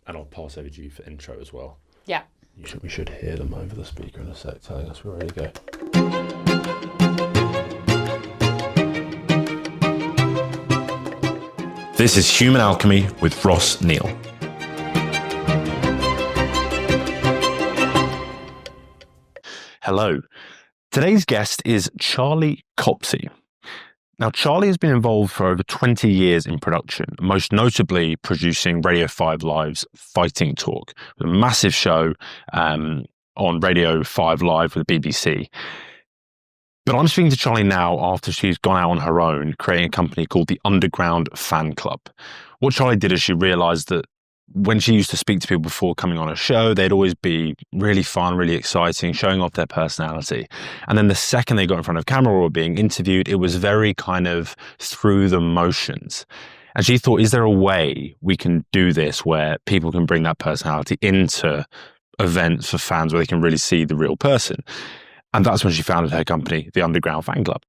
And I'll pass over to you for intro as well. Yeah. We should hear them over the speaker in a sec telling us we're ready to go. This is Human Alchemy with Ross Neal. Hello. Today's guest is Charlie Copsey. Now, Charlie has been involved for over 20 years in production, most notably producing Radio 5 Live's Fighting Talk, a massive show on Radio 5 Live with the BBC. But I'm speaking to Charlie now after she's gone out on her own, creating a company called the Underground Fan Club. What Charlie did is she realised that when she used to speak to people before coming on a show, they'd always be really fun, really exciting, showing off their personality. And then the second they got in front of camera or were being interviewed, it was very kind of through the motions. And she thought, is there a way we can do this where people can bring that personality into events for fans where they can really see the real person? And that's when she founded her company, the Underground Fan Club.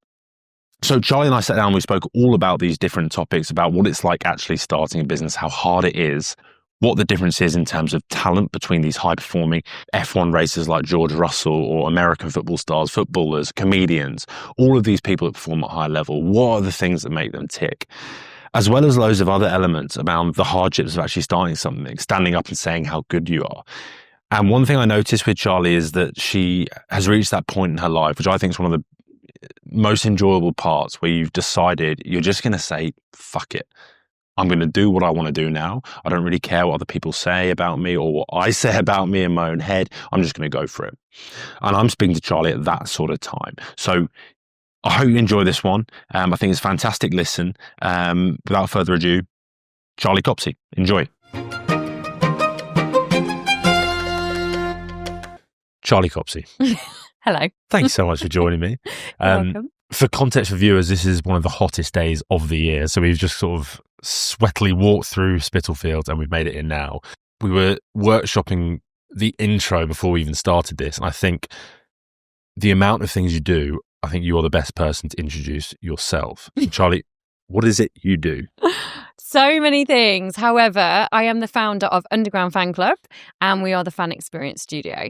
So Charlie and I sat down and we spoke all about these different topics, about what it's like actually starting a business, how hard it is, what the difference is in terms of talent between these high-performing F1 racers like George Russell or American football stars, footballers, comedians, all of these people that perform at a high level. What are the things that make them tick? As well as loads of other elements around the hardships of actually starting something, standing up and saying how good you are. And one thing I noticed with Charlie is that she has reached that point in her life, which I think is one of the most enjoyable parts, where you've decided you're just going to say, fuck it. I'm going to do what I want to do now. I don't really care what other people say about me or what I say about me in my own head. I'm just going to go for it. And I'm speaking to Charlie at that sort of time. So I hope you enjoy this one. I think it's a fantastic listen. Without further ado, Charlie Copsey. Enjoy. Charlie Copsey. Hello. Thanks so much for joining me. Welcome. For context for viewers, this is one of the hottest days of the year. So we've just sort of sweatily walked through Spitalfields and we've made it in now. We were workshopping the intro before we even started this. And I think the amount of things you do, I think you are the best person to introduce yourself. So Charlie, what is it you do? So many things. However, I am the founder of Underground Fan Club and we are the fan experience studio.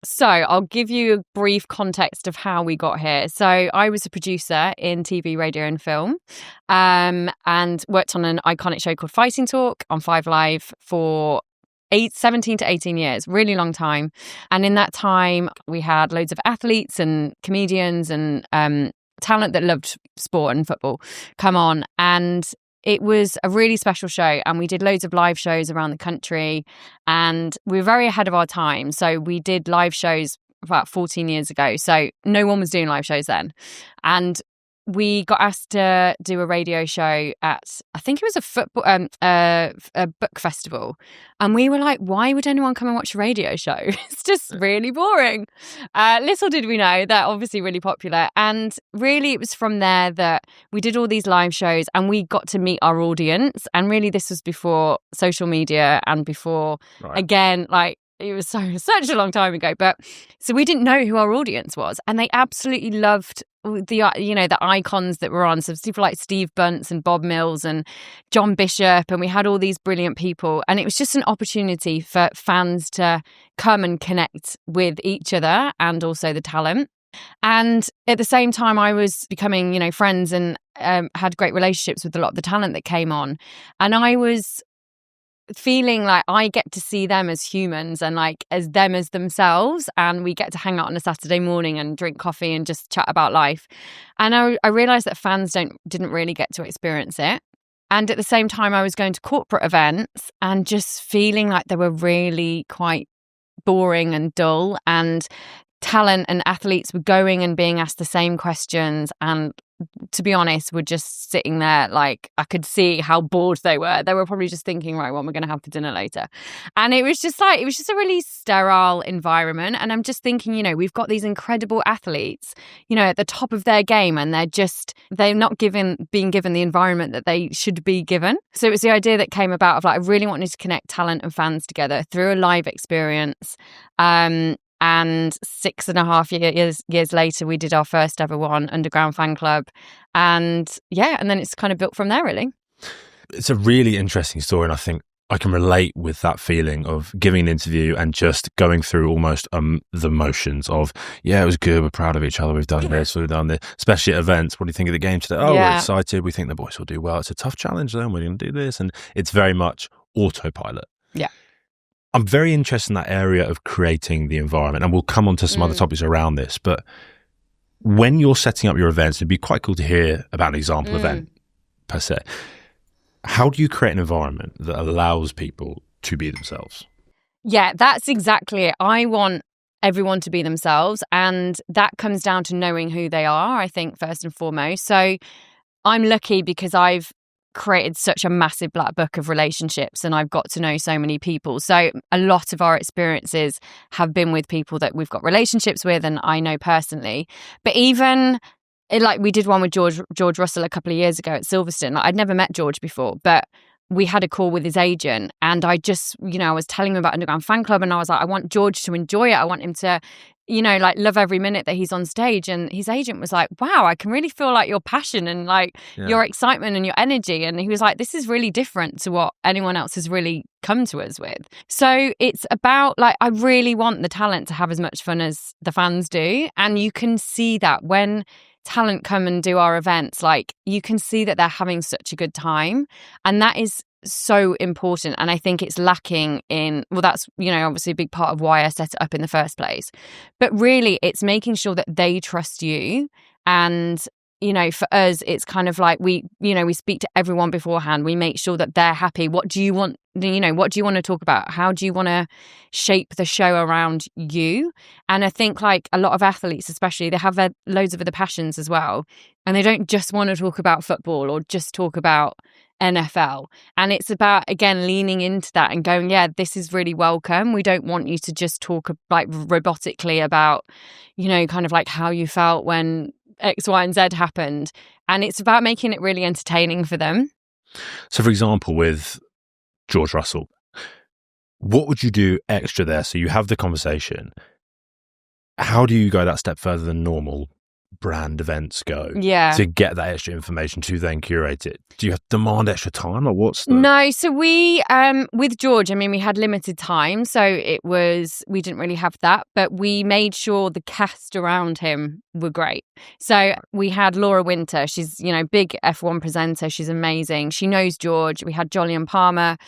So I'll give you a brief context of how we got here. So I was a producer in TV, radio and film and worked on an iconic show called Fighting Talk on 5 Live for 17 to 18 years, really long time. And in that time, we had loads of athletes and comedians and talent that loved sport and football come on. And it was a really special show and we did loads of live shows around the country and we were very ahead of our time. So we did live shows about 14 years ago. So no one was doing live shows then. And we got asked to do a radio show at, I think it was a book festival. And we were like, why would anyone come and watch a radio show? It's just really boring. Little did we know that obviously really popular. And really it was from there that we did all these live shows and we got to meet our audience. And really this was before social media and before, again, like, it was such a long time ago. But so we didn't know who our audience was. And they absolutely loved the icons that were on. So people like Steve Bunce and Bob Mills and John Bishop. And we had all these brilliant people. And it was just an opportunity for fans to come and connect with each other and also the talent. And at the same time, I was becoming, friends and had great relationships with a lot of the talent that came on. And I was feeling like I get to see them as humans and like as them as themselves, and we get to hang out on a Saturday morning and drink coffee and just chat about life. And I realized that fans didn't really get to experience it. And at the same time, I was going to corporate events and just feeling like they were really quite boring and dull, and talent and athletes were going and being asked the same questions, and to be honest, were just sitting there like I could see how bored they were. They were probably just thinking, right, what am I going to have for dinner later? And it was just a really sterile environment. And I'm just thinking, we've got these incredible athletes, at the top of their game, and they're not being given the environment that they should be given. So it was the idea that came about of like, I really wanted to connect talent and fans together through a live experience. And 6.5 years later, we did our first ever one, Underground Fan Club. And then it's kind of built from there, really. It's a really interesting story. And I think I can relate with that feeling of giving an interview and just going through almost the motions of, yeah, it was good, we're proud of each other, we've done this, we've done this, especially at events. What do you think of the game today? Oh, we're excited, we think the boys will do well. It's a tough challenge, then we're going to do this. And it's very much autopilot. Yeah. I'm very interested in that area of creating the environment, and we'll come on to some other topics around this. But when you're setting up your events, it'd be quite cool to hear about an example event per se. How do you create an environment that allows people to be themselves? Yeah, that's exactly it. I want everyone to be themselves, and that comes down to knowing who they are, I think, first and foremost. So I'm lucky because I've created such a massive black book of relationships, and I've got to know so many people. So a lot of our experiences have been with people that we've got relationships with and I know personally. But even like we did one with George Russell a couple of years ago at Silverstone. Like, I'd never met George before, but we had a call with his agent, and I just, I was telling him about Underground Fan Club, and I was like, I want George to enjoy it. I want him to, like love every minute that he's on stage. And his agent was like, wow, I can really feel like your passion and like your excitement and your energy. And he was like, this is really different to what anyone else has really come to us with. So it's about like, I really want the talent to have as much fun as the fans do. And you can see that when talent come and do our events, like you can see that they're having such a good time, and that is so important. And I think it's lacking in, well, that's obviously a big part of why I set it up in the first place, but really it's making sure that they trust you. And for us, it's kind of like we speak to everyone beforehand. We make sure that they're happy. What do you want? What do you want to talk about? How do you want to shape the show around you? And I think like a lot of athletes, especially, they have loads of other passions as well. And they don't just want to talk about football or just talk about NFL. And it's about, again, leaning into that and going, yeah, this is really welcome. We don't want you to just talk like robotically about, kind of like how you felt when X, Y, and Z happened. And it's about making it really entertaining for them. So, for example, with George Russell, what would you do extra there? So you have the conversation. How do you go that step further than normal brand events go to get that extra information to then curate it? Do you have to demand extra time, or what's the... No, so we with George, I mean, we had limited time, so we didn't really have that, but we made sure the cast around him were great. So we had Laura Winter, she's big F1 presenter, she's amazing, she knows George. We had Jolyon Palmer,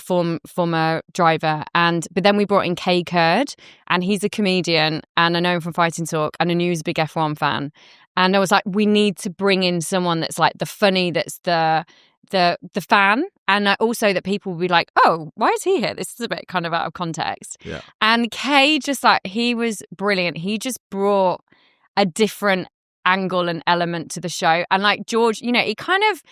former driver, but then we brought in Kay Kurd, and he's a comedian, and I know him from Fighting Talk, and I knew he was a big F1 fan. And I was like, we need to bring in someone that's like the funny, that's the fan, and also that people will be like, oh, why is he here? This is a bit kind of out of context. Yeah. And Kay, just like, he was brilliant. He just brought a different angle and element to the show. And like George, he kind of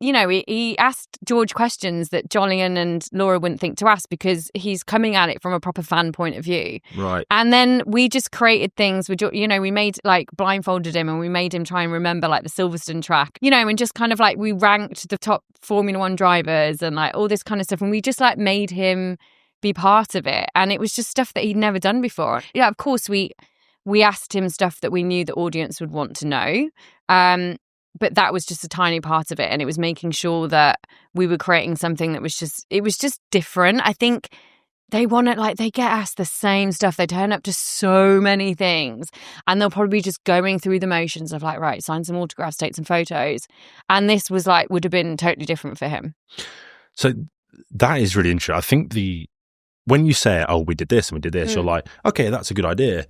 he asked George questions that Jolyon and Laura wouldn't think to ask, because he's coming at it from a proper fan point of view. Right. And then we just created things with, we made like blindfolded him and we made him try and remember like the Silverstone track, and just kind of like we ranked the top Formula One drivers and like all this kind of stuff. And we just like made him be part of it. And it was just stuff that he'd never done before. Yeah, of course, we asked him stuff that we knew the audience would want to know. But that was just a tiny part of it. And it was making sure that we were creating something that was just different. I think they want it, like, they get asked the same stuff. They turn up to so many things, and they'll probably be just going through the motions of like, right, sign some autographs, take some photos. And this was like, would have been totally different for him. So that is really interesting. I think when you say, oh, we did this and we did this, you're like, okay, that's a good idea.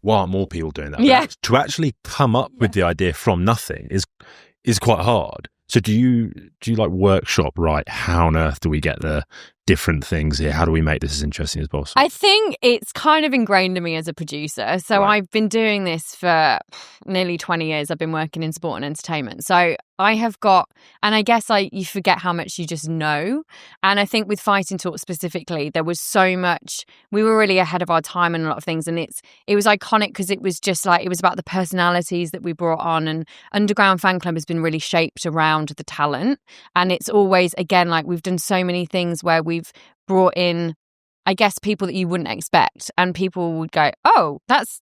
Why aren't more people doing that? Yeah. To actually come up with the idea from nothing is quite hard. So do you like workshop, right? How on earth do we get the different things here? How do we make this as interesting as possible? I think it's kind of ingrained in me as a producer. So I've been doing this for nearly 20 years. I've been working in sport and entertainment. So I have got, and I guess you forget how much you just know. And I think with Fighting Talk specifically, there was so much, we were really ahead of our time in a lot of things. And it was iconic because it was just like, it was about the personalities that we brought on. And Underground Fan Club has been really shaped around the talent. And it's always, again, like we've done so many things where we've brought in I guess, people that you wouldn't expect, and people would go, oh, that's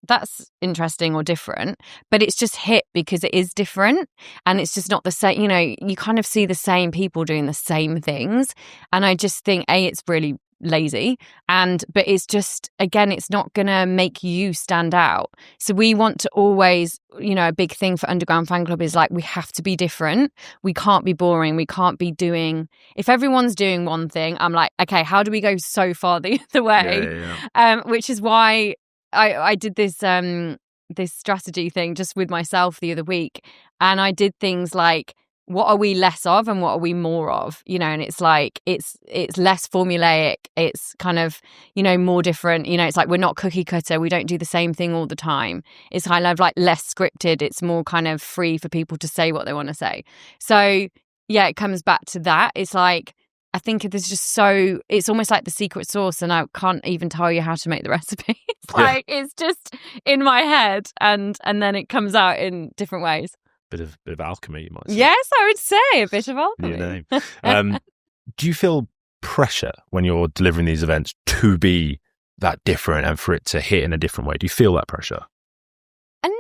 interesting or different, but it's just hit because it is different, and it's just not the same. You know, you kind of see the same people doing the same things, and I just think it's really lazy, but it's just, again, it's not gonna make you stand out. So we want to always, you know, a big thing for Underground Fan Club is like, we have to be different. We can't be boring. We can't be doing, if everyone's doing one thing, I'm like, okay, how do we go so far the other way? Which is why I did this strategy thing just with myself the other week, and I did things like, what are we less of and what are we more of, you know? And it's like, it's less formulaic, it's kind of, you know, more different, you know. It's like, we're not cookie cutter, we don't do the same thing all the time. It's kind of like less scripted, it's more kind of free for people to say what they want to say. So yeah, it comes back to that. It's like, I think there's just it's almost like the secret sauce, and I can't even tell you how to make the recipe. It's like, it's just in my head, and then it comes out in different ways. Bit of alchemy, you might say. Yes, I would say a bit of alchemy. New name. Do you feel pressure when you're delivering these events to be that different and for it to hit in a different way? Do you feel that pressure? No,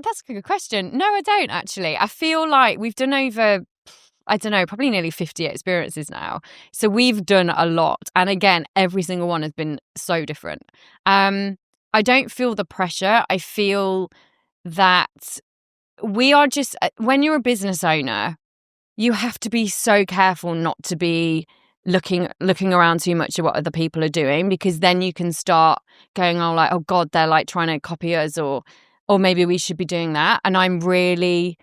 that's a good question. No, I don't actually. I feel like we've done over, I don't know, probably nearly 50 experiences now. So we've done a lot. And again, every single one has been so different. I don't feel the pressure. I feel that we are just, when you're a business owner, you have to be so careful not to be looking around too much at what other people are doing, because then you can start going, oh, like, oh God, they're like trying to copy us, or maybe we should be doing that. And I'm really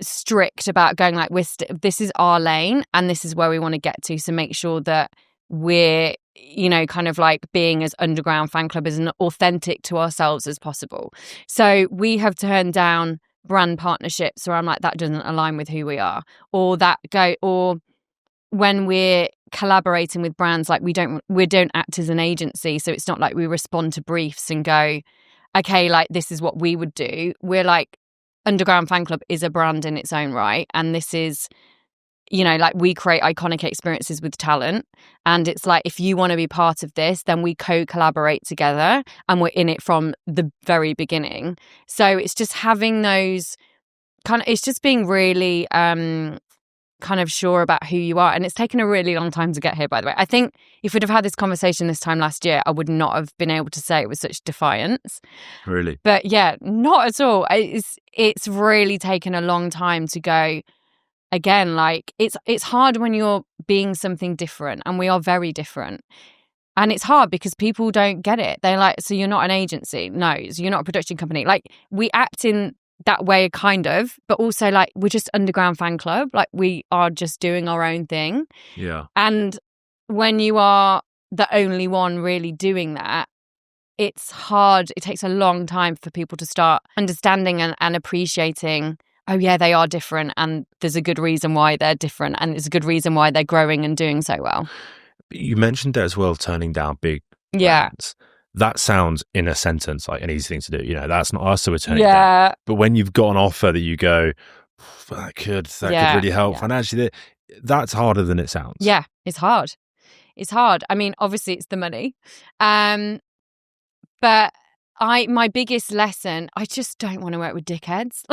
strict about going like, this is our lane and this is where we want to get to. So make sure that we're, you know, kind of like being as Underground Fan Club as authentic to ourselves as possible. So we have turned down brand partnerships where I'm like, that doesn't align with who we are, or when we're collaborating with brands, like we don't act as an agency, so it's not like we respond to briefs and go, okay, like this is what we would do. We're like, Underground Fan Club is a brand in its own right, and this is, you know, like we create iconic experiences with talent, and it's like, if you want to be part of this, then we co-collaborate together and we're in it from the very beginning. So it's just having those it's just being really kind of sure about who you are. And it's taken a really long time to get here, by the way. I think if we'd have had this conversation this time last year, I would not have been able to say it with such defiance. Really? But yeah, not at all. It's really taken a long time to go. Again, like it's hard when you're being something different, and we are very different. And it's hard because people don't get it. They're like, so you're not an agency? No. So you're not a production company? Like, we act in that way kind of, but also like, we're just Underground Fan Club. Like, we are just doing our own thing. Yeah. And when you are the only one really doing that, it's hard. It takes a long time for people to start understanding and appreciating, oh yeah, they are different, and there's a good reason why they're different, and there's a good reason why they're growing and doing so well. You mentioned there as well, turning down big brands. That sounds in a sentence like an easy thing to do. You know, that's not us, so we're turning down. But when you've got an offer that you go, that could really help financially, that's harder than it sounds. Yeah, it's hard. It's hard. I mean, obviously it's the money. But my biggest lesson, I just don't want to work with dickheads.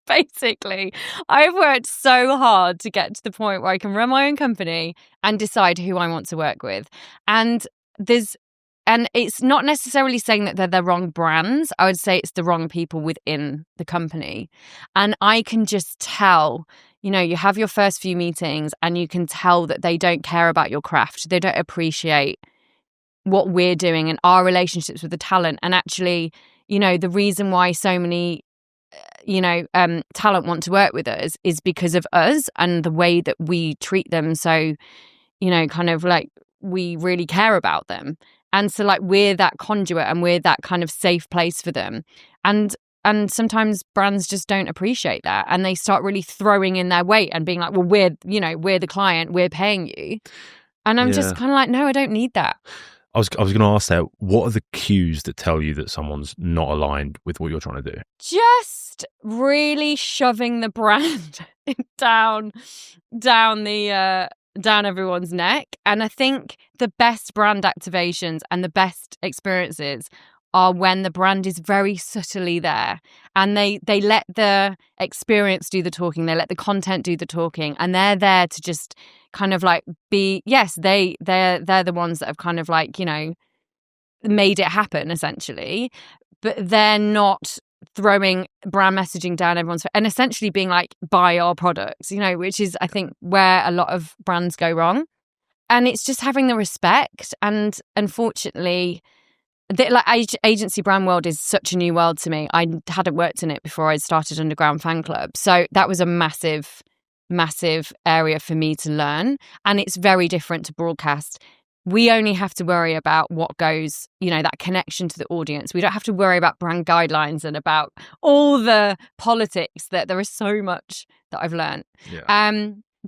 Basically, I've worked so hard to get to the point where I can run my own company and decide who I want to work with. And it's not necessarily saying that they're the wrong brands. I would say it's the wrong people within the company. And I can just tell, you know, you have your first few meetings and you can tell that they don't care about your craft. They don't appreciate what we're doing and our relationships with the talent. And actually, you know, the reason why so many talent want to work with us is because of us and the way that we treat them. So, you know, kind of like, we really care about them. And so like, we're that conduit and we're that kind of safe place for them. And sometimes brands just don't appreciate that, and they start really throwing in their weight and being like, well, we're the client, we're paying you. And I'm just kind of like, no, I don't need that. I was going to ask that, what are the cues that tell you that someone's not aligned with what you're trying to do? Just really shoving the brand down the down everyone's neck. And I think the best brand activations and the best experiences are when the brand is very subtly there, and they let the experience do the talking, they let the content do the talking, and they're there to just kind of like be, yes, they're the ones that have kind of like, you know, made it happen essentially, but they're not throwing brand messaging down everyone's and essentially being like, buy our products, you know, which is I think where a lot of brands go wrong. And it's just having the respect. And unfortunately, agency brand world is such a new world to me. I hadn't worked in it before I started Underground Fan Club, so that was a massive area for me to learn. And it's very different to broadcast. We only have to worry about what goes, you know, that connection to the audience. We don't have to worry about brand guidelines and about all the politics. That there is so much that I've learned. Yeah.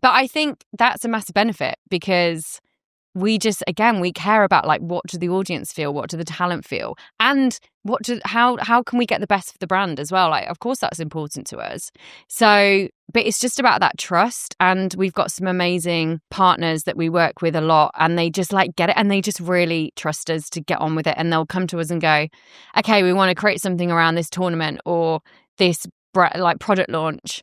But I think that's a massive benefit, because we just, again, we care about like, what do the audience feel, what do the talent feel, and how can we get the best for the brand as well. Like, of course that's important to us. So, but it's just about that trust, and we've got some amazing partners that we work with a lot, and they just like get it, and they just really trust us to get on with it, and they'll come to us and go, okay, we want to create something around this tournament or this like product launch.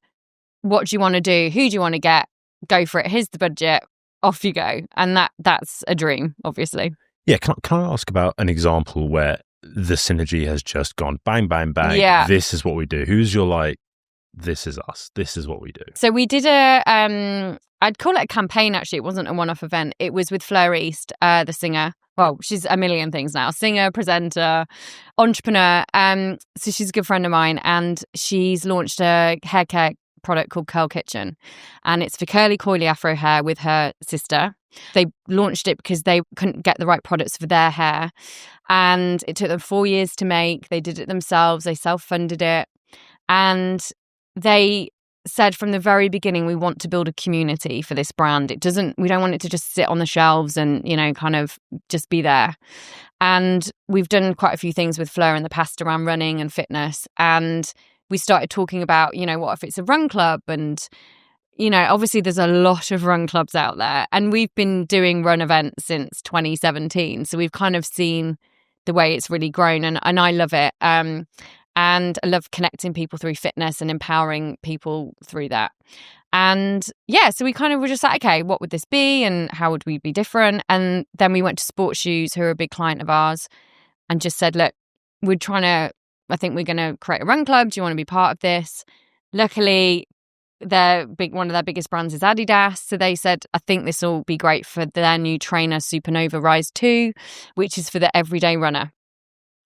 What do you want to do? Who do you want to get? Go for it. Here's the budget. Off you go. And that's a dream, obviously. Yeah. Can I ask about an example where the synergy has just gone bang, bang, bang? Yeah. This is what we do. Who's your like, this is us. This is what we do. So we did I'd call it a campaign, actually. It wasn't a one-off event. It was with Fleur East, the singer. Well, she's a million things now. Singer, presenter, entrepreneur. So she's a good friend of mine, and she's launched a hair care product called Curl Kitchen, and it's for curly coily afro hair with her sister. They launched it because they couldn't get the right products for their hair, and it took them 4 years to make. They did it themselves. They self-funded it, and they said from the very beginning, we want to build a community for this brand. We don't want it to just sit on the shelves and, you know, kind of just be there. And we've done quite a few things with Fleur in the past around running and fitness, and we started talking about, you know, what if it's a run club? And, you know, obviously there's a lot of run clubs out there, and we've been doing run events since 2017. So we've kind of seen the way it's really grown, and I love it. And I love connecting people through fitness and empowering people through that. And yeah, so we kind of were just like, okay, what would this be and how would we be different? And then we went to Sports Shoes, who are a big client of ours, and just said, look, I think we're going to create a run club. Do you want to be part of this? Luckily, one of their biggest brands is Adidas. So they said, I think this will be great for their new trainer, Supernova Rise 2, which is for the everyday runner.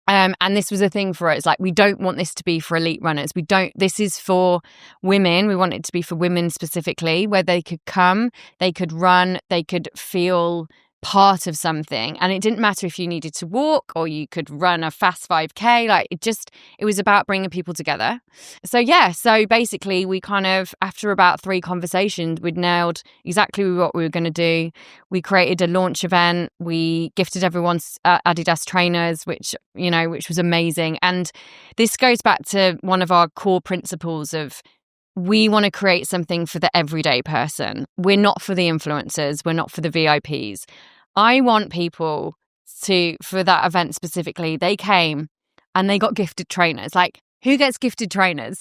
And this was a thing for us. Like, we don't want this to be for elite runners. This is for women. We want it to be for women specifically, where they could come, they could run, they could feel part of something. And it didn't matter if you needed to walk or you could run a fast 5K. Like, it was about bringing people together. So yeah, so basically we kind of, after about 3 conversations, we'd nailed exactly what we were going to do. We created a launch event. We gifted everyone's Adidas trainers, which was amazing. And this goes back to one of our core principles of, we want to create something for the everyday person. We're not for the influencers. We're not for the VIPs. I want people for that event specifically, they came and they got gifted trainers. Like, who gets gifted trainers?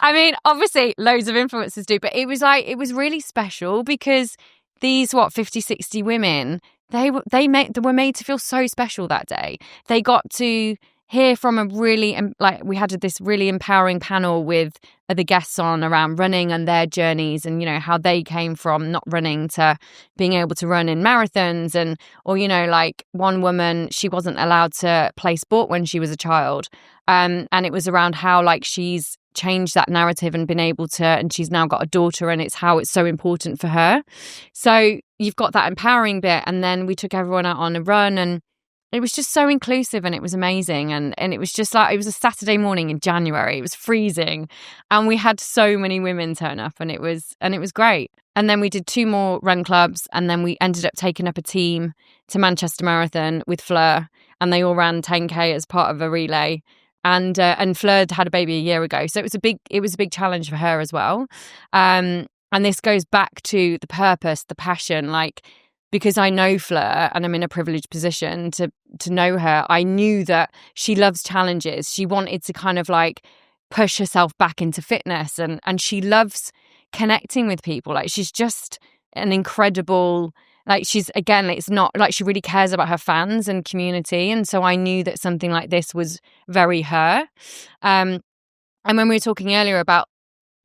I mean, obviously loads of influencers do, but it was really special because these, 50, 60 women, they were made to feel so special that day. They got to hear from we had this really empowering panel with the guests on around running and their journeys, and, you know, how they came from not running to being able to run in marathons, or, you know, like one woman, she wasn't allowed to play sport when she was a child. And it was around how, like, she's changed that narrative and been able to, and she's now got a daughter, and it's how it's so important for her. So you've got that empowering bit. And then we took everyone out on a run, and it was just so inclusive, and it was amazing. And it was just like, it was a Saturday morning in January. It was freezing, and we had so many women turn up, and it was great. And then we did 2 more run clubs, and then we ended up taking up a team to Manchester Marathon with Fleur, and they all ran 10K as part of a relay. And Fleur had a baby a year ago, so it was a big challenge for her as well. and this goes back to the purpose, the passion, like, because I know Fleur and I'm in a privileged position to know her, I knew that she loves challenges. She wanted to kind of like push herself back into fitness, and she loves connecting with people. Like, she's just an incredible, like, she's, again, it's not like, she really cares about her fans and community. And so I knew that something like this was very her. And when we were talking earlier about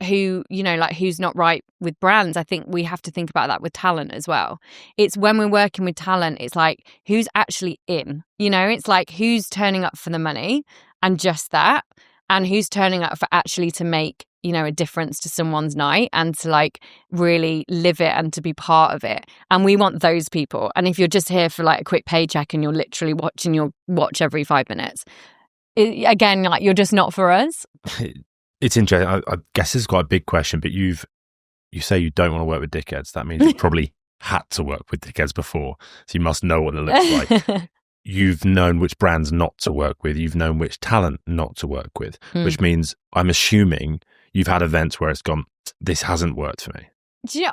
who, you know, like, who's not right with brands, I think we have to think about that with talent as well. It's when we're working with talent, it's like, who's actually in, you know, it's like, who's turning up for the money and just that, and who's turning up for actually to make, you know, a difference to someone's night and to like really live it and to be part of it. And we want those people. And if you're just here for like a quick paycheck and you're literally watching your watch every 5 minutes, again, like, you're just not for us. It's interesting. I guess this is quite a big question, but you say you don't want to work with dickheads. That means you probably had to work with dickheads before, so you must know what it looks like. You've known which brands not to work with. You've known which talent not to work with, which means I'm assuming you've had events where it's gone, this hasn't worked for me.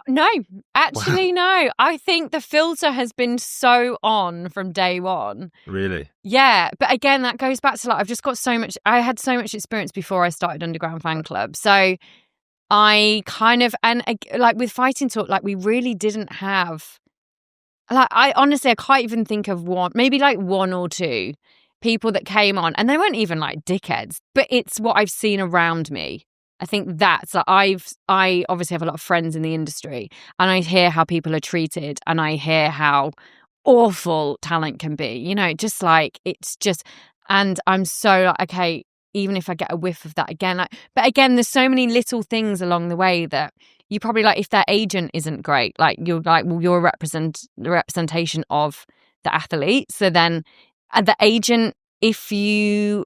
No, actually, no. I think the filter has been so on from day one. Really? Yeah. But again, that goes back to like, I've just got so much, I had so much experience before I started Underground Fan Club. So I kind of, and like with Fighting Talk, like, we really didn't have, like, I honestly, I can't even think of one, maybe like one or two people that came on, and they weren't even like dickheads, but it's what I've seen around me. I think that's like, I obviously have a lot of friends in the industry, and I hear how people are treated, and I hear how awful talent can be, you know, just like, it's just, and I'm so like, okay, even if I get a whiff of that again, like, but again, there's so many little things along the way that you probably, like, if their agent isn't great, like, you're like, well, you're the representation of the athlete. So then the agent, if you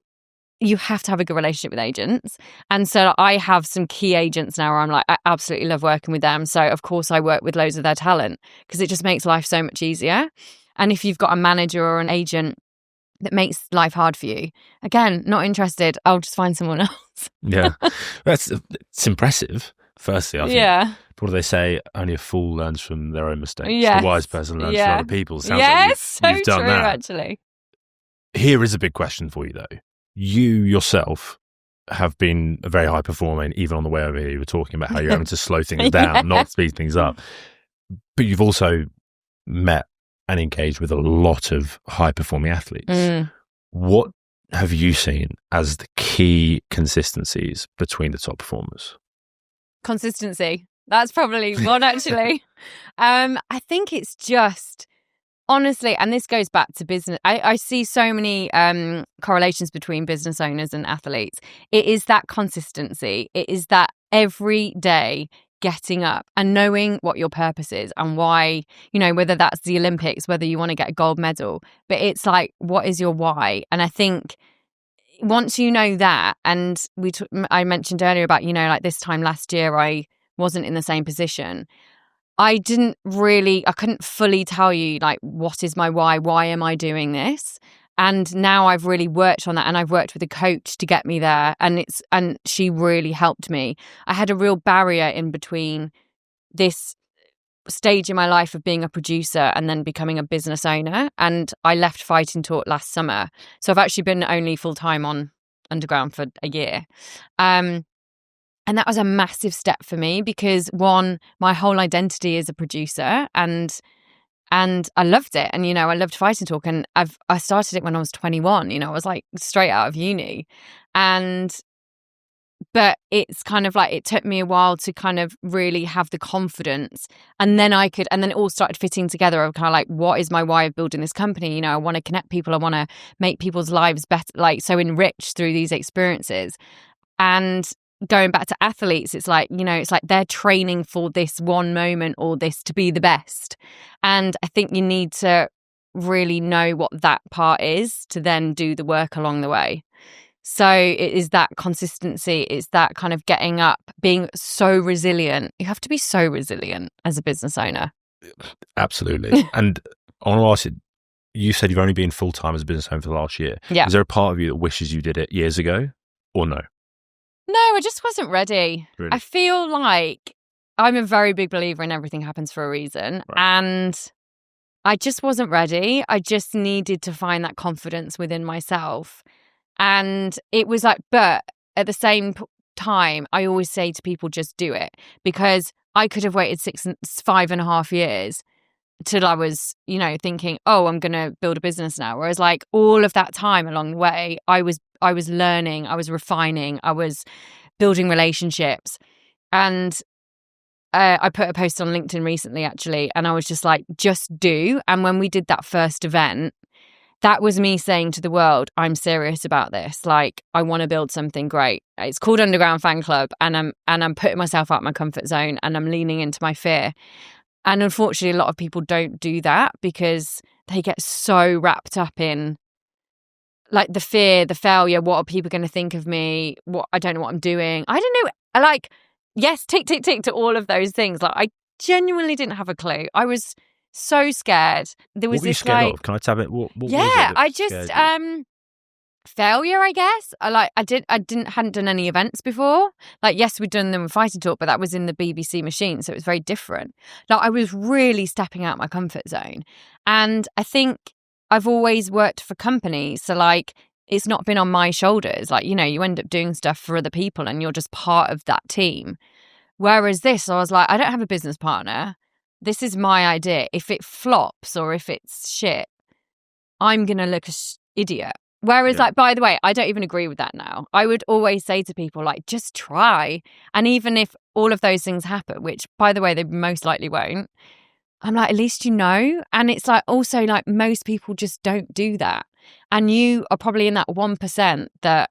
have to have a good relationship with agents. And so I have some key agents now where I'm like, I absolutely love working with them. So of course I work with loads of their talent, because it just makes life so much easier. And if you've got a manager or an agent that makes life hard for you, again, not interested, I'll just find someone else. Yeah. It's impressive. Firstly, I think, what do they say? Only a fool learns from their own mistakes. Yes. The wise person learns from other people's. Sounds yes, like you've so done true, that. actually. Here is a big question for you, though. You yourself have been a very high performer, and even on the way over here, you were talking about how you're having to slow things down, not speed things up. But you've also met and engaged with a lot of high performing athletes. What have you seen as the key consistencies between the top performers? Consistency. That's probably one, actually. I think it's just, honestly, and this goes back to business. I see so many correlations between business owners and athletes. It is that consistency. It is that every day getting up and knowing what your purpose is and why, you know, whether that's the Olympics, whether you want to get a gold medal, but it's like, what is your why? And I think once you know that, and I mentioned earlier about, you know, like this time last year, I wasn't in the same position. I couldn't fully tell you, like, what is my why am I doing this? And now I've really worked on that, and I've worked with a coach to get me there, and she really helped me. I had a real barrier in between this stage in my life of being a producer and then becoming a business owner, and I left Fighting Talk last summer. So I've actually been only full-time on Underground for a year. And that was a massive step for me, because one, my whole identity is a producer, and I loved it. And, you know, I loved Fighting Talk, and I started it when I was 21, you know, I was like straight out of uni. But it's kind of like, it took me a while to kind of really have the confidence, and then it all started fitting together of kind of like, what is my why of building this company? You know, I want to connect people. I want to make people's lives better, like so enriched through these experiences. And going back to athletes, it's like, you know, it's like they're training for this one moment or this to be the best. And I think you need to really know what that part is to then do the work along the way. So it is that consistency, it's that kind of getting up, being so resilient. You have to be so resilient as a business owner. Absolutely. And I want to ask you, you said you've only been full-time as a business owner for the last year. Yeah. Is there a part of you that wishes you did it years ago, or no? No, I just wasn't ready. Really? I feel like I'm a very big believer in everything happens for a reason. Right. And I just wasn't ready. I just needed to find that confidence within myself. And it was like, but at the same time, I always say to people, just do it, because I could have waited 5.5 years till I was, thinking, oh, I'm going to build a business now. Whereas like all of that time along the way, I was learning, I was refining, I was building relationships. And I put a post on LinkedIn recently, actually, and I was just like, just do. And when we did that first event, that was me saying to the world, I'm serious about this. Like, I want to build something great. It's called Underground Fan Club, and I'm putting myself out my comfort zone, and I'm leaning into my fear. And unfortunately, a lot of people don't do that because they get so wrapped up in like the fear, the failure. What are people going to think of me? What, I don't know what I'm doing. I don't know. Yes, tick, tick, tick to all of those things. Like, I genuinely didn't have a clue. I was so scared. There was what were you scared of? Can I tap it? What was it that failure, I guess. Hadn't done any events before. Like, yes, we'd done them with Fighting Talk, but that was in the BBC machine, so it was very different. Like, I was really stepping out my comfort zone. And I think I've always worked for companies, so like, it's not been on my shoulders. Like, you end up doing stuff for other people and you're just part of that team. Whereas this, I was like, I don't have a business partner. This is my idea. If it flops or if it's shit, I'm going to look an idiot. Whereas, like, by the way, I don't even agree with that now. I would always say to people, like, just try. And even if all of those things happen, which, by the way, they most likely won't, I'm like, at least you know. And it's like, also, like, most people just don't do that. And you are probably in that 1% that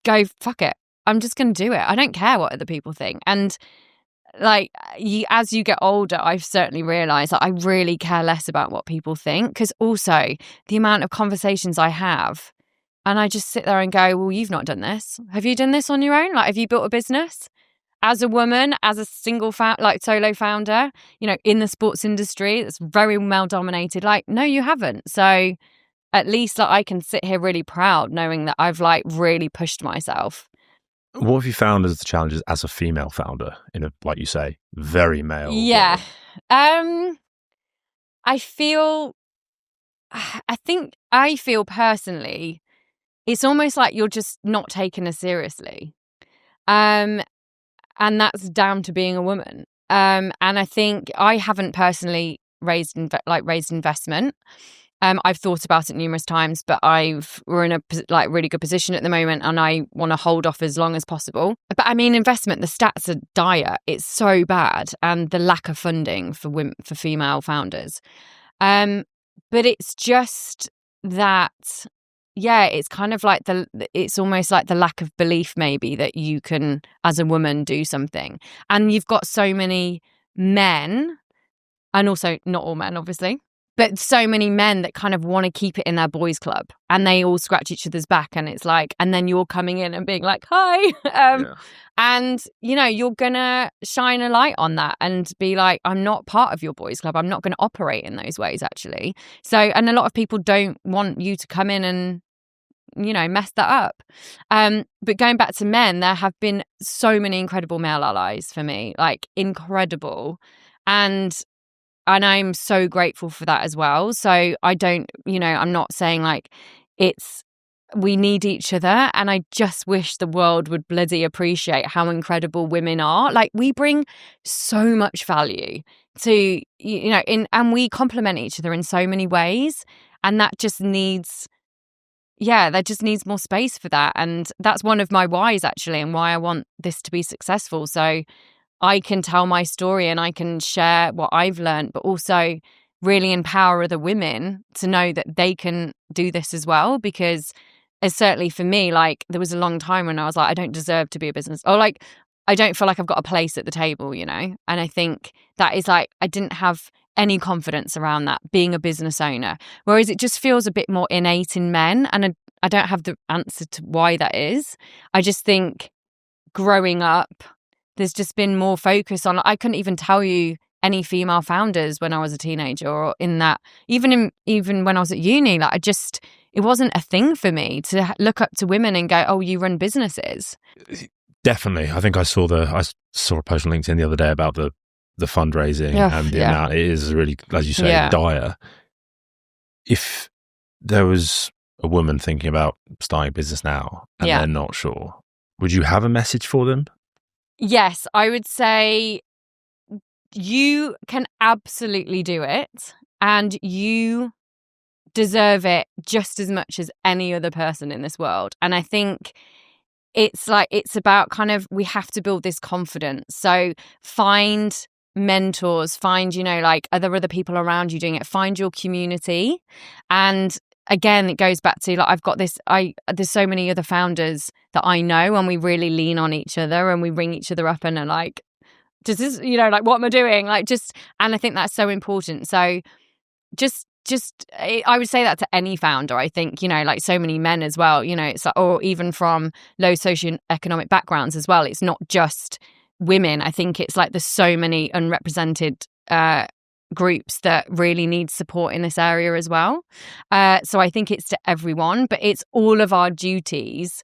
go, fuck it. I'm just going to do it. I don't care what other people think. And like, as you get older, I've certainly realised that I really care less about what people think, because also the amount of conversations I have, and I just sit there and go, well, you've not done this. Have you done this on your own? Like, have you built a business? As a woman, as a single solo founder, in the sports industry, it's very male dominated. Like, no, you haven't. So at least like, I can sit here really proud knowing that I've like really pushed myself. What have you found as the challenges as a female founder in a, like you say, very male Yeah. world? I feel personally, it's almost like you're just not taken as seriously. And that's down to being a woman. And I think I haven't personally raised investment. I've thought about it numerous times, but we're in a really good position at the moment, and I want to hold off as long as possible. But I mean, investment, the stats are dire. It's so bad, and the lack of funding for female founders. But it's just that, yeah, it's kind of like it's almost like the lack of belief, maybe, that you can, as a woman, do something. And you've got so many men, and also not all men, obviously, but so many men that kind of want to keep it in their boys' club, and they all scratch each other's back. And it's like, and then you're coming in and being like, hi. And, you're going to shine a light on that and be like, I'm not part of your boys' club. I'm not going to operate in those ways, actually. So, and a lot of people don't want you to come in and, mess that up. But going back to men, there have been so many incredible male allies for me, like incredible. And I'm so grateful for that as well. So I don't, I'm not saying like we need each other. And I just wish the world would bloody appreciate how incredible women are. Like, we bring so much value to, and we complement each other in so many ways. And that just needs more space for that. And that's one of my whys, actually, and why I want this to be successful. So I can tell my story and I can share what I've learned, but also really empower other women to know that they can do this as well. Because certainly for me, like, there was a long time when I was like, I don't deserve to be a business, or like, I don't feel like I've got a place at the table, And I think that is like, I didn't have any confidence around that, being a business owner. Whereas it just feels a bit more innate in men. And I don't have the answer to why that is. I just think growing up, there's just been more focus on, I couldn't even tell you any female founders when I was a teenager, or in that, even when I was at uni, like, it wasn't a thing for me to look up to women and go, oh, you run businesses. Definitely. I think I saw a post on LinkedIn the other day about the fundraising and the amount. It is really, as you say, dire. If there was a woman thinking about starting a business now and they're not sure, would you have a message for them? Yes, I would say you can absolutely do it, and you deserve it just as much as any other person in this world. And I think it's about kind of, we have to build this confidence. So find mentors, find, are there other people around you doing it? Find your community. And again, it goes back to there's so many other founders that I know, and we really lean on each other and we ring each other up and are like, does this, what am I doing? And I think that's so important. So just I would say that to any founder. I think, so many men as well, it's like, or even from low socioeconomic backgrounds as well. It's not just women. I think it's like there's so many unrepresented groups that really need support in this area as well. So I think it's to everyone, but it's all of our duties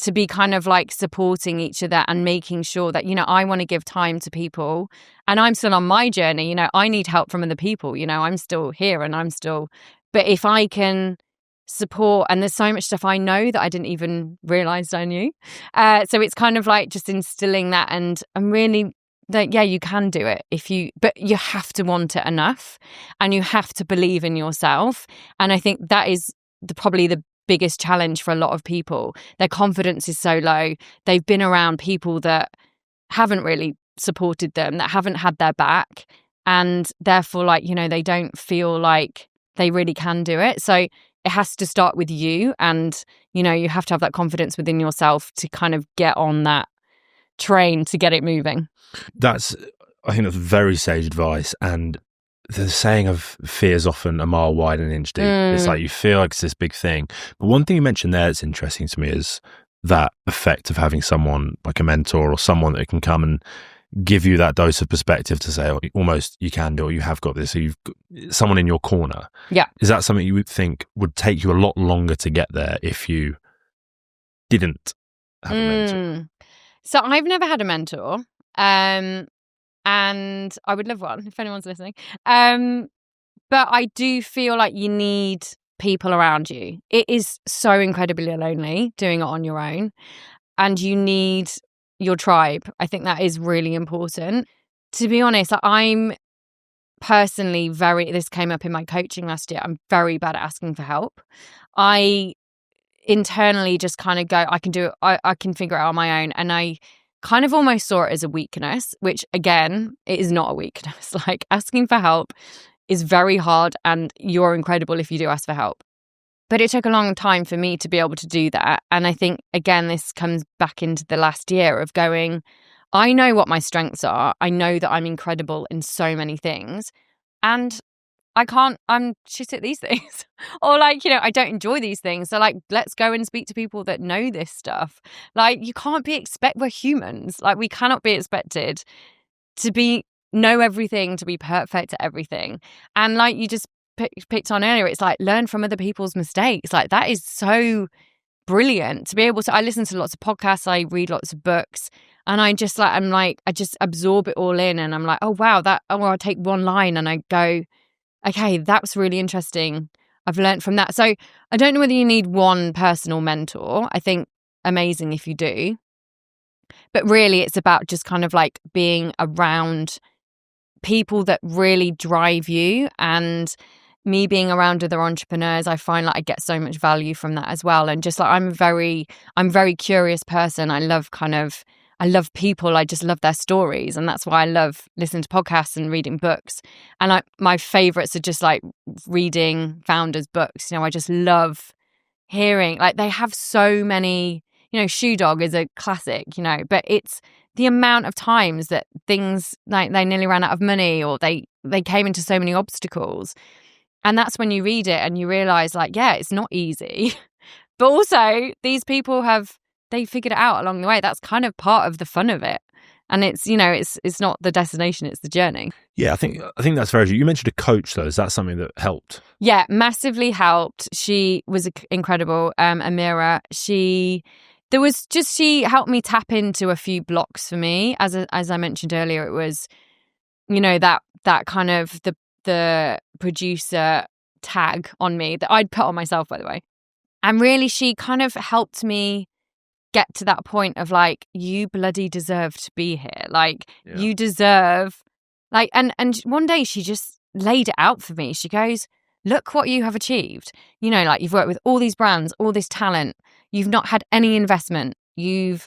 to be kind of like supporting each other and making sure that, I want to give time to people, and I'm still on my journey. I need help from other people. I'm still here but if I can support, and there's so much stuff I know that I didn't even realize I knew. So it's kind of like just instilling that, and I'm really that, you can do it but you have to want it enough, and you have to believe in yourself. And I think that is probably the biggest challenge for a lot of people. Their confidence is so low. They've been around people that haven't really supported them, that haven't had their back, and therefore they don't feel like they really can do it. So it has to start with you, and you have to have that confidence within yourself to kind of get on that train to get it moving. I think that's very sage advice. And the saying of fear is often a mile wide and an inch deep. It's like you feel like it's this big thing. But one thing you mentioned there that's interesting to me is that effect of having someone like a mentor or someone that can come and give you that dose of perspective to say, almost, you can do it, you have got this, so you've got someone in your corner. Yeah. Is that something you would think would take you a lot longer to get there if you didn't have a mentor? So I've never had a mentor. And I would love one if anyone's listening. But I do feel like you need people around you. It is so incredibly lonely doing it on your own, and you need your tribe. I think that is really important. To be honest, I'm personally this came up in my coaching last year. I'm very bad at asking for help. I internally just kind of go, I can do it. I can figure it out on my own. And I kind of almost saw it as a weakness, which again, it is not a weakness. Like, asking for help is very hard, and you're incredible if you do ask for help. But it took a long time for me to be able to do that. And I think, again, this comes back into the last year of going, I know what my strengths are. I know that I'm incredible in so many things, and I'm shit at these things. Or I don't enjoy these things. So let's go and speak to people that know this stuff. You can't we're humans. We cannot be expected to know everything, to be perfect at everything. And you just picked on earlier, it's learn from other people's mistakes. That is so brilliant to be able to. I listen to lots of podcasts, I read lots of books, and I just I just absorb it all in, and I'm like, oh wow, I take one line and I go, okay, that's really interesting. I've learned from that. So I don't know whether you need one personal mentor. I think amazing if you do. But really, it's about just kind of being around people that really drive you. And me being around other entrepreneurs, I find I get so much value from that as well. And just I'm a very curious person. I love people. I just love their stories. And that's why I love listening to podcasts and reading books. And my favorites are just reading founders' books. I just love hearing, they have so many, Shoe Dog is a classic, but it's the amount of times that things they nearly ran out of money, or they came into so many obstacles. And that's when you read it and you realize it's not easy. But also these people they figured it out along the way. That's kind of part of the fun of it. And it's, it's not the destination, it's the journey. Yeah, I think that's very true. You mentioned a coach though. Is that something that helped? Yeah, massively helped. She was incredible. Amira, she there was just, she helped me tap into a few blocks for me. As I mentioned earlier, it was, you know, that kind of the producer tag on me that I'd put on myself, by the way. And really, she kind of helped me get to that point of like, you bloody deserve to be here. Like, you deserve, like, and one day she just laid it out for me. She goes, look what you have achieved. You know, like, you've worked with all these brands, all this talent. You've not had any investment. You've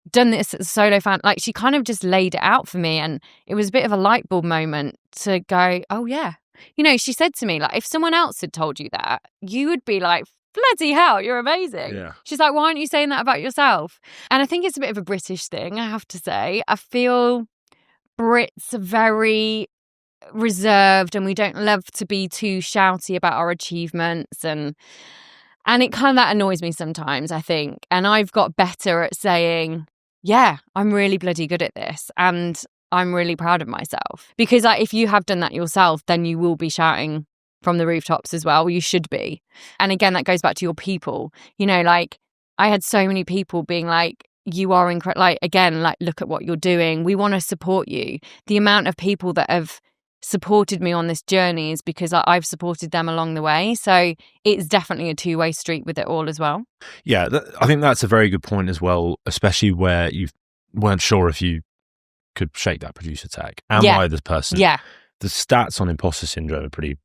done this as a solo fan. Like, she kind of just laid it out for me. And it was a bit of a light bulb moment to go, oh yeah. You know, she said to me, like, if someone else had told you that, you would be like, bloody hell, you're amazing. Yeah. She's like, why aren't you saying that about yourself? And I think it's a bit of a British thing, I have to say. I feel Brits are very reserved and we don't love to be too shouty about our achievements, and it kind of, that annoys me sometimes, I think. And I've got better at saying, yeah, I'm really bloody good at this and I'm really proud of myself. Because if you have done that yourself, then you will be shouting from the rooftops as well. You should be. And again, that goes back to your people. You know, like, I had so many people being like, you are incredible. Like, again, like, look at what you're doing. We want to support you. The amount of people that have supported me on this journey is because I've supported them along the way. So it's definitely a two-way street with it all as well. Yeah, I think that's a very good point as well, especially where you weren't sure if you could shake that producer tag. Am I this person? Yeah. The stats on imposter syndrome are pretty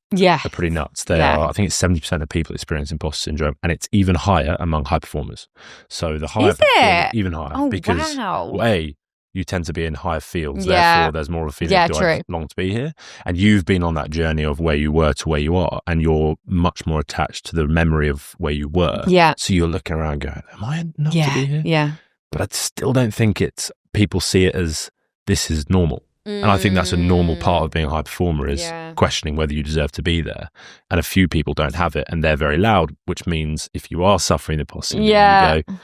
nuts. They are, I think it's 70% of people experience imposter syndrome, and it's even higher among high performers. So the higher performers, even higher, because well, A, you tend to be in higher fields, therefore there's more of a feeling, I long to be here? And you've been on that journey of where you were to where you are, and you're much more attached to the memory of where you were. Yeah. So you're looking around going, am I not to be here? Yeah. But I still don't think people see it as this is normal. And I think that's a normal part of being a high performer, is questioning whether you deserve to be there. And a few people don't have it, and they're very loud, which means if you are suffering the imposter syndrome, you go,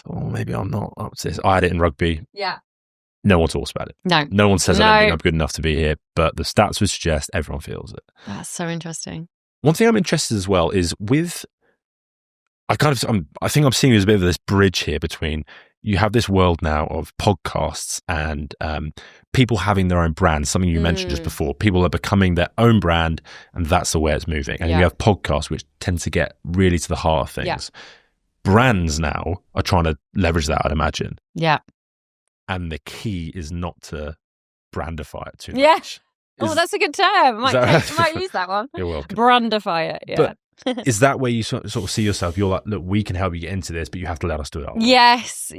oh, maybe I'm not up to this. I had it in rugby. Yeah. No one talks about it. No one says I don't think I'm good enough to be here, but the stats would suggest everyone feels it. That's so interesting. One thing I'm interested as well is I think I'm seeing as a bit of this bridge here between, you have this world now of podcasts and people having their own brand, something you mentioned just before. People are becoming their own brand, and that's the way it's moving. And you have podcasts, which tend to get really to the heart of things. Yeah. Brands now are trying to leverage that, I'd imagine. Yeah. And the key is not to brandify it too much. Oh, that's a good term. I might use that one. You're welcome. Brandify it, yeah. But is that where you sort of see yourself? You're like, look, we can help you get into this, but you have to let us do it. Yes,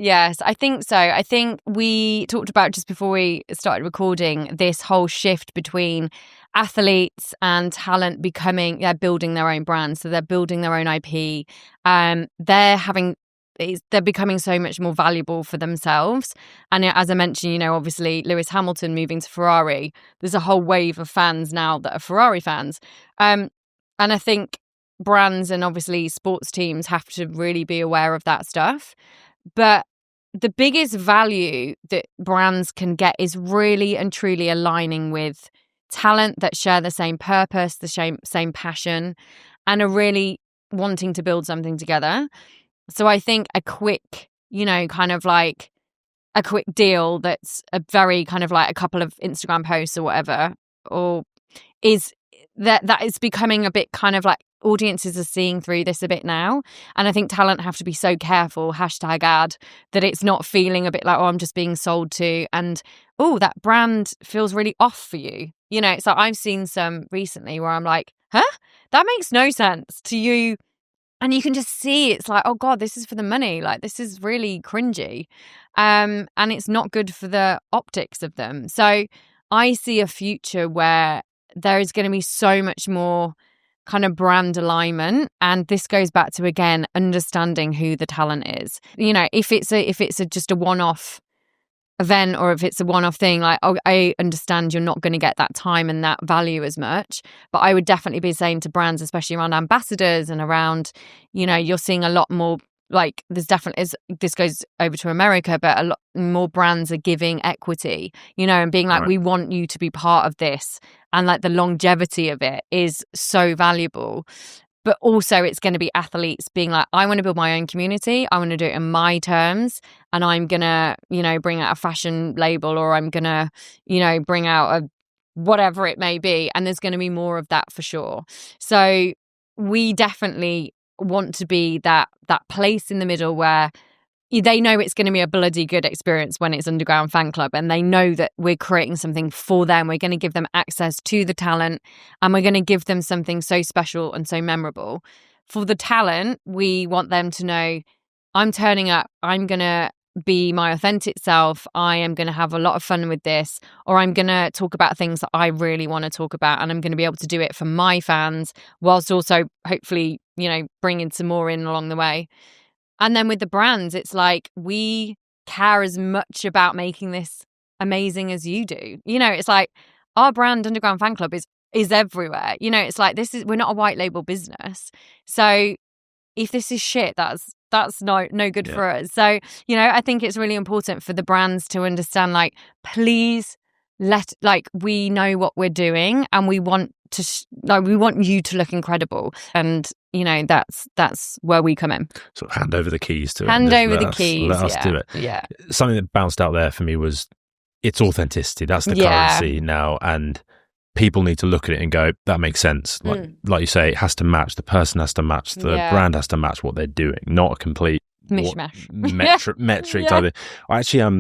I think so. I think we talked about, just before we started recording, this whole shift between athletes and talent they're building their own brand. So they're building their own IP. They're becoming so much more valuable for themselves. And as I mentioned, you know, obviously Lewis Hamilton moving to Ferrari, there's a whole wave of fans now that are Ferrari fans. And I think brands and obviously sports teams have to really be aware of that stuff. But the biggest value that brands can get is really and truly aligning with talent that share the same purpose, the same passion, and are really wanting to build something together. So I think a quick, you know, kind of like a quick deal that's a very kind of like a couple of Instagram posts or whatever, or is that is becoming a bit kind of like, audiences are seeing through this a bit now. And I think talent have to be so careful, #ad, that it's not feeling a bit like, oh, I'm just being sold to. And, oh, that brand feels really off for you. You know, so I've seen some recently where I'm like, huh? That makes no sense to you. And you can just see it's like, oh, God, this is for the money. Like, this is really cringy. And it's not good for the optics of them. So I see a future where there is going to be so much more kind of brand alignment, and this goes back to, again, understanding who the talent is. You know, if it's just a one-off event, or if it's a one-off thing, like, oh, I understand you're not going to get that time and that value as much, but I would definitely be saying to brands, especially around ambassadors and around, you know, you're seeing a lot more, like, there's definitely, this goes over to America, but a lot more brands are giving equity, you know, and being like, we want you to be part of this. And like the longevity of it is so valuable. But also it's going to be athletes being like, I want to build my own community. I want to do it in my terms. And I'm going to, bring out a fashion label, or I'm going to, bring out a whatever it may be. And there's going to be more of that for sure. So we definitely want to be that place in the middle where they know it's going to be a bloody good experience when it's Underground Fan Club, and they know that we're creating something for them. We're going to give them access to the talent, and we're going to give them something so special and so memorable. For the talent, we want them to know, I'm turning up, I'm going to be my authentic self, I am going to have a lot of fun with this, or I'm going to talk about things that I really want to talk about, and I'm going to be able to do it for my fans whilst also hopefully, bringing some more in along the way. And then with the brands, it's like, we care as much about making this amazing as you do. It's like our brand Underground Fan Club is everywhere. It's like, we're not a white label business. So if this is shit, that's no good for us. So, I think it's really important for the brands to understand, like, please we know what we're doing, and we want you to look incredible. And that's where we come in. Sort of hand over the keys to it. Let us do it. Yeah. Something that bounced out there for me was its authenticity. That's the currency now, and people need to look at it and go, that makes sense. Like you say, it has to match. The person has to match. The brand has to match what they're doing, not a complete mishmash metric type of. I actually have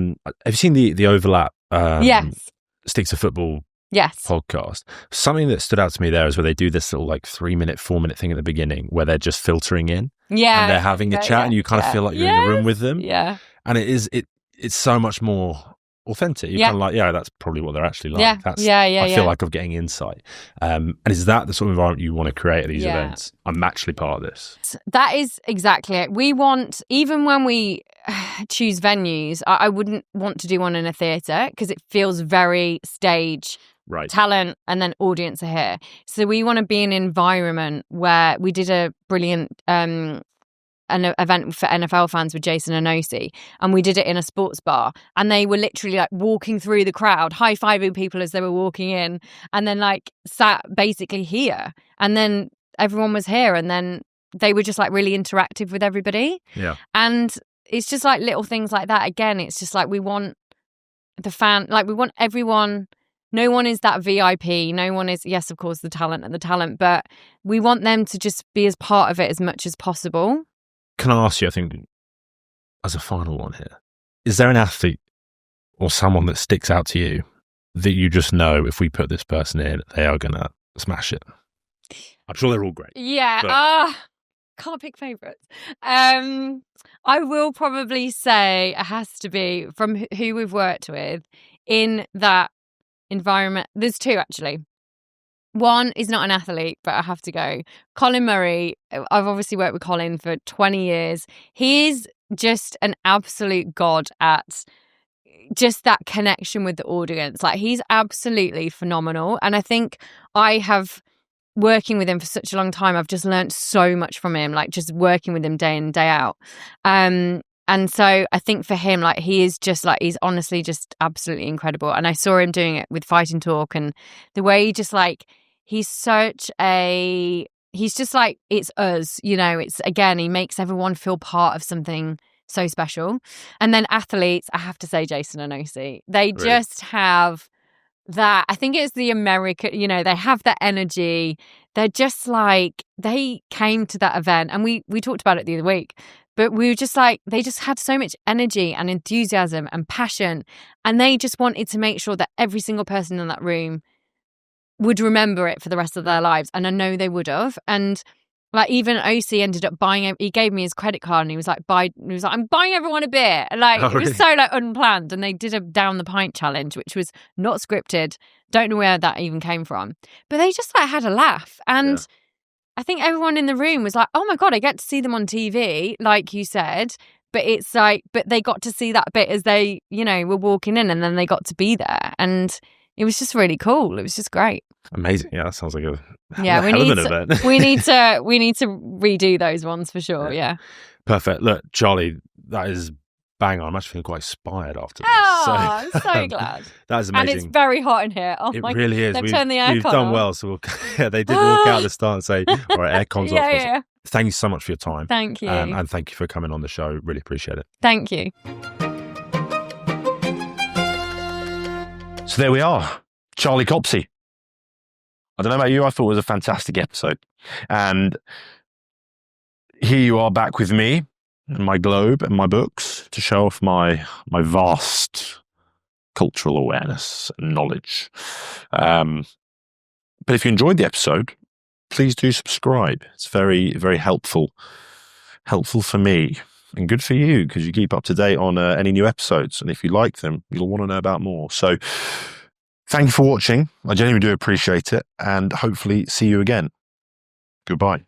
you seen the overlap? Yes. Stick to Football. Yes. Podcast. Something that stood out to me there is where they do this little 3-minute, 4-minute thing at the beginning where they're just filtering in. Yeah. And they're having a chat, and you kind of feel like you're in the room with them. Yeah. And it's so much more authentic. You're kind of like, that's probably what they're actually like. I feel like I'm getting insight. And is that the sort of environment you want to create at these events? I'm actually part of this. That is exactly it. We want, even when we choose venues, I wouldn't want to do one in a theatre because it feels very stage. Right. Talent and then audience are here. So we want to be in an environment where we did a brilliant an event for NFL fans with Jason and Osi, and we did it in a sports bar, and they were literally walking through the crowd, high-fiving people as they were walking in, and then sat basically here, and then everyone was here, and then they were just really interactive with everybody. Yeah. And it's just little things like that. Again, it's just we want the fan, we want everyone. No one is that VIP. No one is, yes, of course, the talent, but we want them to just be as part of it as much as possible. Can I ask you, I think, as a final one here, is there an athlete or someone that sticks out to you that you just know if we put this person in, they are going to smash it? I'm sure they're all great. Yeah. Can't pick favourites. I will probably say it has to be from who we've worked with in that environment. There's two, actually. One is not an athlete, but I have to go. Colin Murray. I've obviously worked with Colin for 20 years. He is just an absolute god at just that connection with the audience. He's absolutely phenomenal. And I think working with him for such a long time, I've just learned so much from him, just working with him day in, day out. And so I think for him, he is just he's honestly just absolutely incredible. And I saw him doing it with Fighting Talk, and the way he just he's just it's us, it's, again, he makes everyone feel part of something so special. And then athletes, I have to say Jason and Osi, they just have that. I think it's the American, they have that energy. They're just they came to that event, and we talked about it the other week. But we were just they just had so much energy and enthusiasm and passion. And they just wanted to make sure that every single person in that room would remember it for the rest of their lives. And I know they would have. And even Osi ended up he gave me his credit card, and he was like, I'm buying everyone a beer. It was so unplanned. And they did a down the pint challenge, which was not scripted. Don't know where that even came from. But they just had a laugh. And I think everyone in the room was oh my God, I get to see them on TV, like you said. But it's but they got to see that bit as they, were walking in, and then they got to be there. And it was just really cool. It was just great. Amazing. Yeah, that sounds like a hell of an event. we need to redo those ones for sure. Yeah. Perfect. Look, Charlie, that is bang on. I'm actually feeling quite inspired after this. Oh, I'm so glad. That was amazing. And it's very hot in here. Oh it my really is. They've turned the aircon We've done on. well. So they did walk out at the start and say, all right, aircon's off. Yeah. Thank you so much for your time. Thank you. And thank you for coming on the show. Really appreciate it. Thank you. So there we are. Charlie Copsey. I don't know about you, I thought it was a fantastic episode. And here you are back with me and my globe and my books to show off my vast cultural awareness and knowledge. But if you enjoyed the episode, please do subscribe. It's very, very helpful for me and good for you because you keep up to date on any new episodes. And if you like them, you'll want to know about more. So thank you for watching. I genuinely do appreciate it and hopefully see you again. Goodbye.